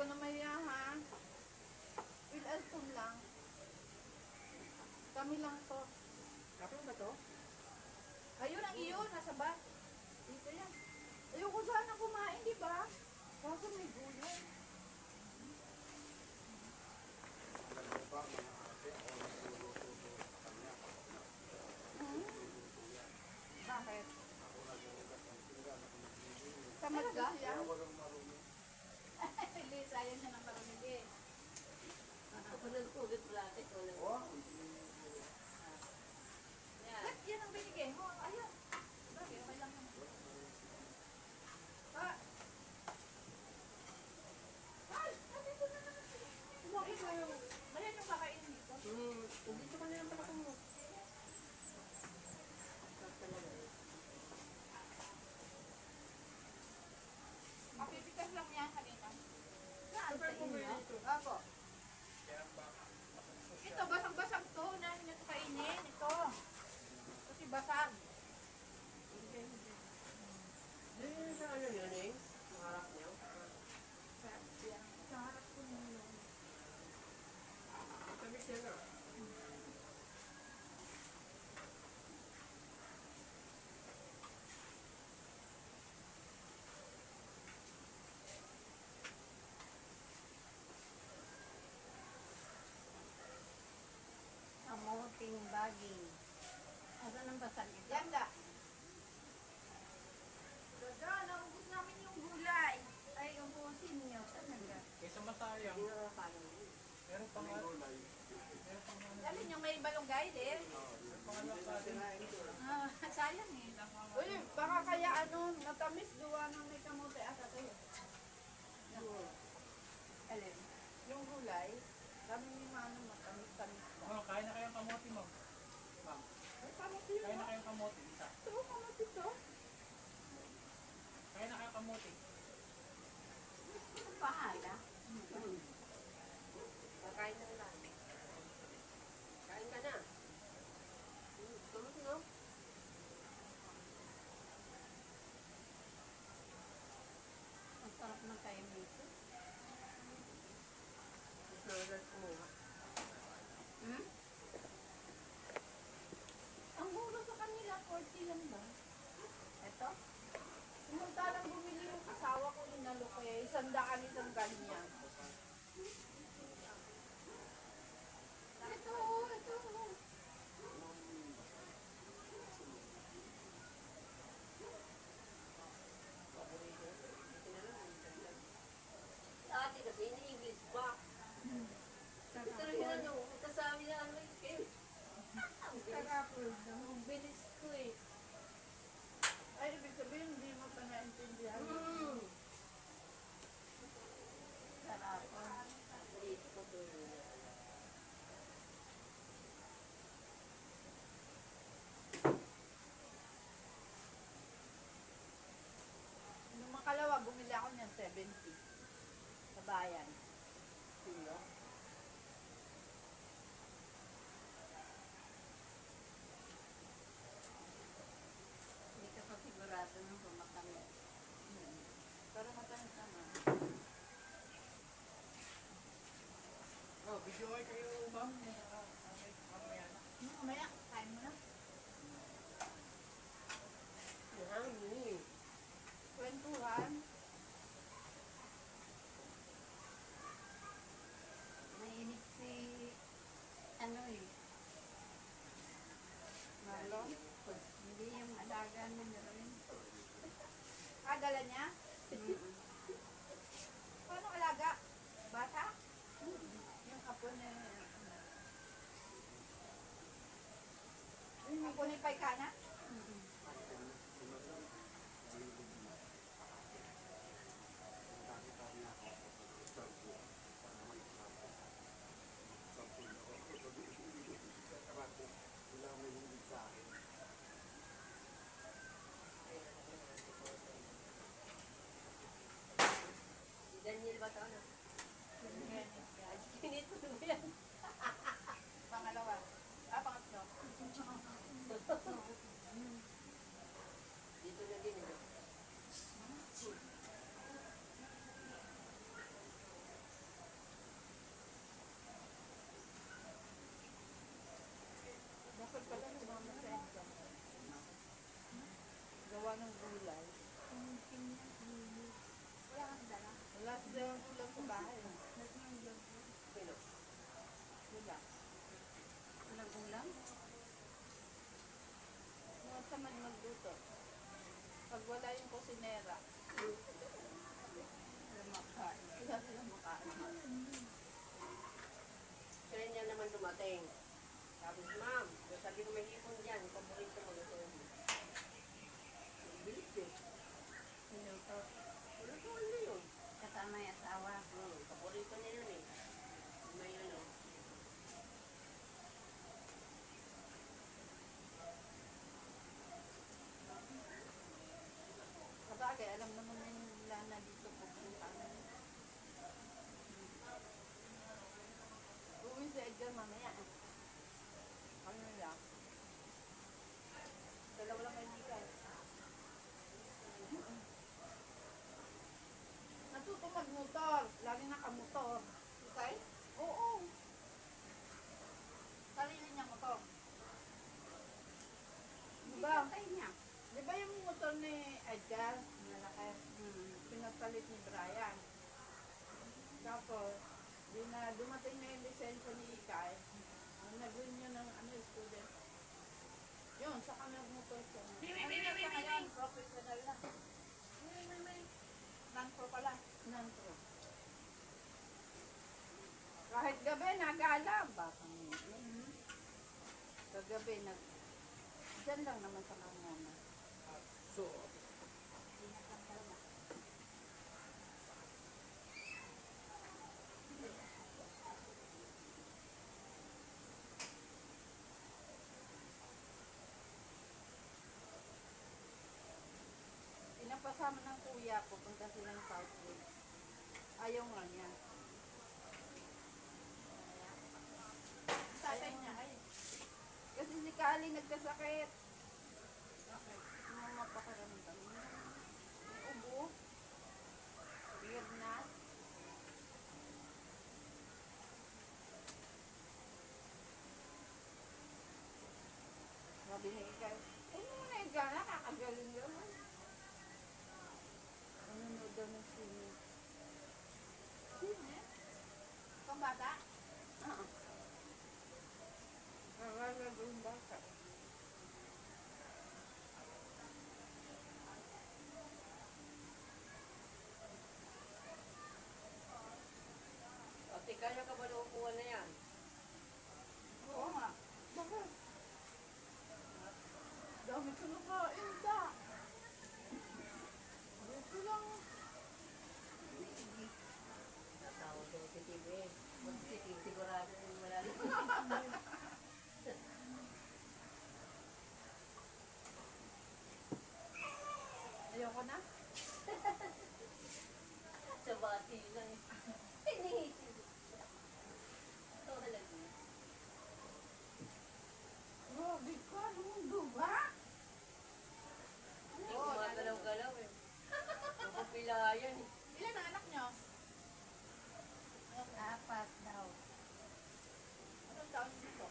na maya ha. Will Alton lang. Kami lang to. Kapag ba to? Ayun ang iyon, nasa bag. Dito yan. Ayoko sana kumain, di ba? Kaso may gulay. Bakit? Tamad ka? Hindi, sayang siya ng marunong eh. Walang ulit bracket, walang. Yan. Ba't yan ang binigay mo? Ayun. Bakit? Okay lang naman. Ah! Ay! Nandito na naman sila. Bakit kayo? Mayan yung kakainin dito. Dito ka na lang pala kung mo. Talaga eh. Mapipitas lang yan kanina. Saan sa inyo? Apo. Ito, basag-basag to. Nahin nyo ito kainin. Ito. Kasi basag. Sa ano yun eh? Maharap niyo? Sa harap ko nyo. Sabi siya na. Amoting baging. Asan ang basag ito? Yanda. Dada, naubos namin yung gulay. Ay, ubusin niyo. Talaga. Kaysa masayang. Hindi na paano. Meron pang meron pang Alin yung may balonggay din? pangalap sa atin. Ah, sayang eh. Uy, baka kaya natamis duwa ng may kamote ata tayo. Alin? Yung gulay, sabi ni Mano matamis-tamis pa. Oh, kain na kayong kamote, ma'am. Ma'am, Ay, kamote yun. kain na kayong kamote. Isa. Ito, kamote to. Kain na kayong kamote. Ang pahala. Kakain na lang. Kain ka na. Tulog no? Ang sarap ng kain dito. Mas nawalan kumuha. Hmm? Ang mura sa kanila, 40 lang ba? Ito? Samantalang bumili yung asawa ko inalo kaya 100 isang ganyan. Ito. Dati kasi ini-English ba? Pero yun ano, kasama niya ano yung game. Sarap. Ang bilis ko eh. Ay, ibig sabihin, hindi mo pa naintindihan. Sarap. Dito ko tuloy na. Nung makalawa, bumili ako niyan 70. Sa bayan. Sino? Hindi ka pa sigurado nung kumakalit. Pero matamis naman. Oh, video kayo, ma'am. Mamaya na. Mamaya, kain mo na. Mahangin. Kwentuhan. Mainit si, ano eh, Marlon. hindi yung alaga na naroon. Dala niya? Paano alaga? Bata? Yung apo na... Yung apo ni Paikana? Si Daniel ba ito ano? Kinito mo yan. Pangalawa. Pangatlo. ng gulay. Wala kang dala. Wala silang ulam sa bahay. Sino? Wala. Walang ulam? Mga tamad magluto. Pag wala yung kusinera, Walang makain. wala silang makain. Kaya niya naman dumating. Sabi ko, ma'am, sabi ko may hipon dyan. Paborito mo ito. Bilis eh. Niluto. Wala ko ano yun. Kasama yung asawa. Paborito niya yun eh. May ano. Sabagay, alam naman nila na dito pupunta na. Uwi si Edgar mamaya. Ano lang? Dalawa lang kaibigan. Natuto magmotor. Lagi nakamotor. Okay? Oo. Sarili niya motor. Diba? Tatay niya. Di ba yung motor ni Edgar? Malaki. Hmm. Pinapalit ni Brian. Tapos, di na dumating na yung lisensya ni Ikay. Nag-renew ng student. Yun, saka nag-motor siya. Ano na siya ngayon? Professional na. Non-pro pala. Non-pro. Kahit gabi, nagala. Baka kagabi, Diyan lang naman sa Carmona. So, Pinatanggal na. Pinapasama ng kuya ko, punta silang Southwood. Ayaw nga niya. Tatay niya, ay. Kasi si Kali nagkasakit. bakit? Ano mapakaramdam niya? May ubo. Weird na. Sabi ni Ikay, muna yung gana, kakagaling naman. Nanonood daw ng sine. Sine? Pang bata? Oo. Nagagawa yung bata. Ate, kaya ka ba na upuan na yan? Oo nga. Bakit? Dami ko nakain da. Dito lang. Natawag ko si TV. Mag-TV sigurado yung wala na. Ayoko na. Sa bati lang. Pinihitin. Ito talaga. Grabe ka, mundo ba? Hindi ko magalaw-galaw eh. Mapapilayan eh. Ilan ang anak nyo? 4 daw. Anong taon dito?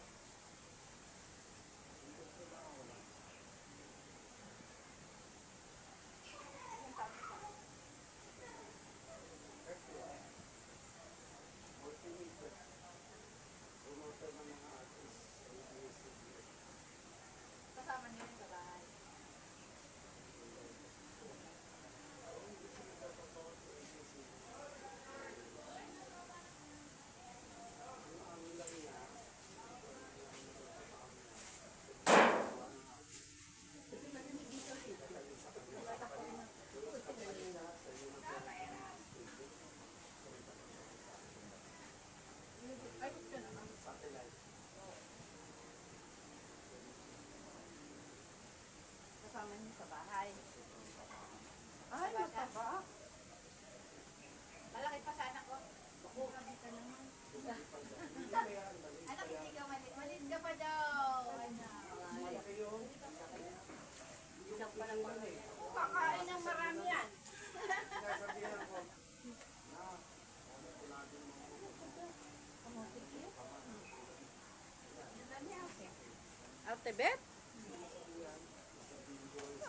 Ilang taon dito? Kasama niyo yung sa bahay. Ay, gusto naman. Kasama niyo sa bahay. Ay, mataba. Malaki pa sana ko. Grabe ka naman. Anak, hindi ka malit. Malit ka pa daw. Ano? Malaki yun. Isang pa lang kami. Kakain ng marami yan. Sinasabihan ko. Ate Bet?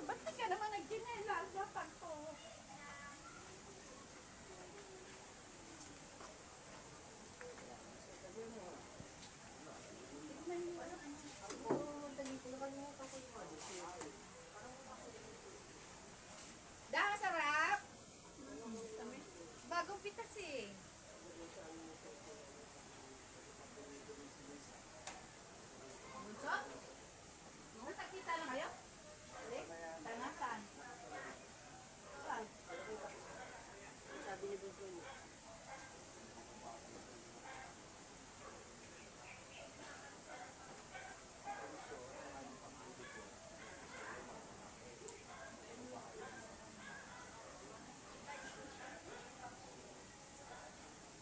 Ba't di ka naman nagkinelas? Dapat ko. Oo, dali ko nakalimutan ko yung ano. Dah, masarap. Bagong pitas eh. Bunso? Nakakita na kayo? Tanga saan? Saan? Sabi ni Bunso niya.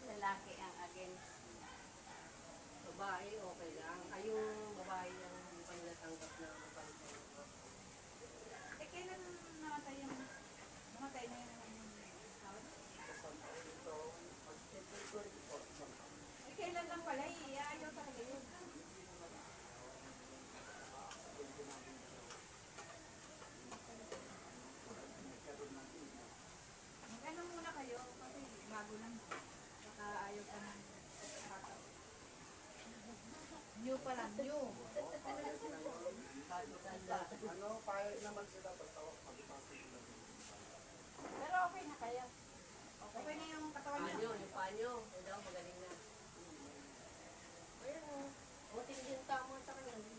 Lalaki ang against. Babae, okay lang. Ay, yung babae yung hindi pa nila tanggap na mapalit. Eh, kailan namatay yung... Namatay na yung... tawag? Eh, kailan lang pala eh. Ayaw talaga yun. Mag-ano muna kayo kasi bago lang. Baka ayaw pa ng bata. New pa lang, new. Ano, pahit naman sila basta magpapasok sila. Pero okay na kayo. Okay na yung katawan niyo. Panyo, yung panyo. Yung daw, magaling na. Ayun o. O, tingin yung tama sa kanya.